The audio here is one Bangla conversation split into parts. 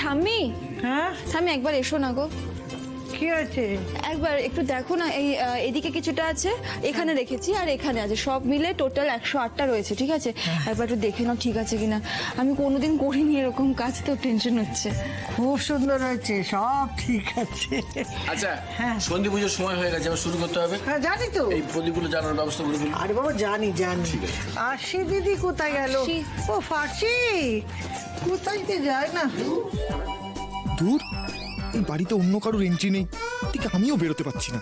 ঠাম্মি, হ্যাঁ, ঠাম্মি একবার এসো না গো। কি আছে? একবার একটু দেখো না, এদিকে কিছুটা আছে, এখানে রেখেছি আর এখানে আছে, সব মিলে টোটাল 108টা রয়েছে, ঠিক আছে? একবার একটু দেখে নাও ঠিক আছে কিনা। আমি কোনোদিন করিনি এরকম কাজ, তো টেনশন হচ্ছে। খুব সুন্দর হয়েছে, সব ঠিক আছে। আচ্ছা, হ্যাঁ। সন্ধি পুজোর সময় হয়ে গেছে, আবার শুরু করতে হবে। হ্যাঁ জানি তো। এই প্রদীপগুলো জানার ব্যবস্থা করে ফেলি। আরে বাবা জানি জানি। ঠিক আছে। আশি দিদি কোথায় গেল? আশি। ও ফাঁসি কোথায় যে যায় না। দূর, এই বাড়িতে অন্য কারোর এন্ট্রি নেই, ঠিক আমিও বেরোতে পারছি না।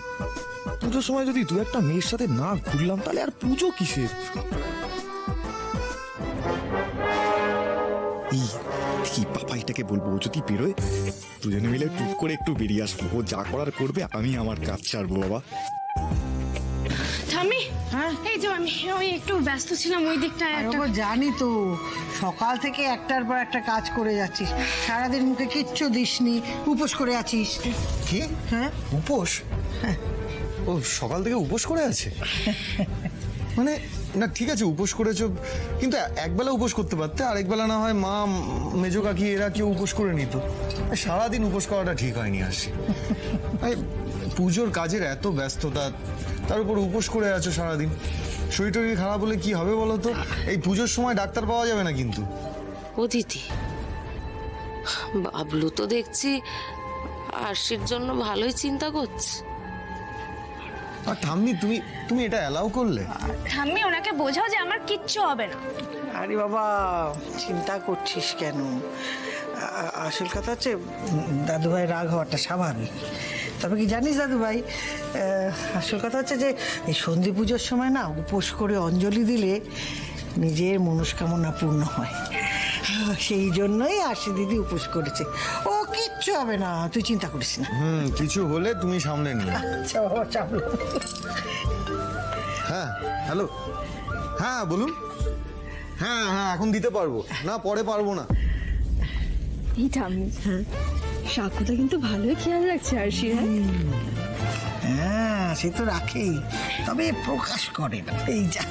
পুজোর সময় যদি দু একটা মেয়ের সাথে না ঘুরলাম তাহলে আর পুজো কিসের? এই কি বাবা এটাকে বলবো, ও যদি বেরোয় দুজনে মিলে টুক করে একটু বেরিয়ে আসবো, ও যা করার করবে, আমি আমার কাজ ছাড়বো বাবা। ঠাম্মি, হ্যাঁ? এই যে আমি ওই একটু ব্যস্ত ছিলাম ওই দিকটায় আরে একটা। বাবা জানি তো, সকাল থেকে একটার পর একটা কাজ করে যাচ্ছিস, সারাদিন মুখে কিচ্ছু দিসনি, উপোস করে আছিস। কি? হ্যাঁ উপোস? ও সকাল থেকে উপোস করে আছে? মানে না ঠিক আছে উপোস করেছো, কিন্তু একবেলা উপোস করতে পারতে, আরেকবেলা না হয় মা, মেজো কাকি এরা কেউ উপোস করে নিত। সারাদিন উপোস করাটা ঠিক হয়নি। আসি পুজোর কাজের এত ব্যস্ততা, তার উপর উপোস করে আছো সারাদিন, শরীর টরীর খারাপ হলে কি হবে বলো তো? এই পুজোর সময় ডাক্তার পাওয়া যাবে না কিন্তু। ও দিদি, বাবলু তো দেখছি আরশির জন্য ভালোই চিন্তা করছে। আর ঠাম্মি তুমি তুমি এটা অ্যালাউ করলে? ঠাম্মি ওনাকে বোঝাও যে আমার কিচ্ছু হবে না। আরে বাবা চিন্তা করছিস কেন? আসল কথা হচ্ছে দাদুভাই রাগ হওয়াটা স্বাভাবিক। তবে কি জানিস দাদুভাই, আসল কথা হচ্ছে যে এই সন্ধি পুজোর সময় না উপোস করে অঞ্জলি দিলে নিজের মনস্কামনা পূর্ণ হয়। সেই জন্যই আশি দিদি উপোস করেছে। ও কিচ্ছু হবে না, তুই চিন্তা করিস না। কিছু হলে তুমি সামনে নিও। আচ্ছা বাবা চাপলো। হ্যাঁ হ্যালো, হ্যাঁ বলুন। হ্যাঁ হ্যাঁ এখন দিতে পারবো না, পরে পারবো না। এই ঠাম্মি, সাকুটা কিন্তু ভালোই খেয়াল রাখছে আরশি। হ্যাঁ সে তো রাখেই, তবে প্রকাশ করে না। এই যা,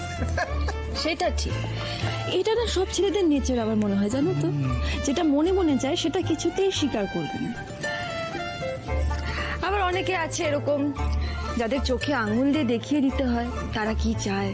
সেটা ঠিক। এটা না সব ছেলেদের নেচার আমার মনে হয়, জানো তো? যেটা মনে মনে চায় সেটা কিছুতেই স্বীকার করবে না। আবার অনেকে আছে এরকম, যাদের চোখে আঙুল দিয়ে দেখিয়ে দিতে হয় তারা কি চায়।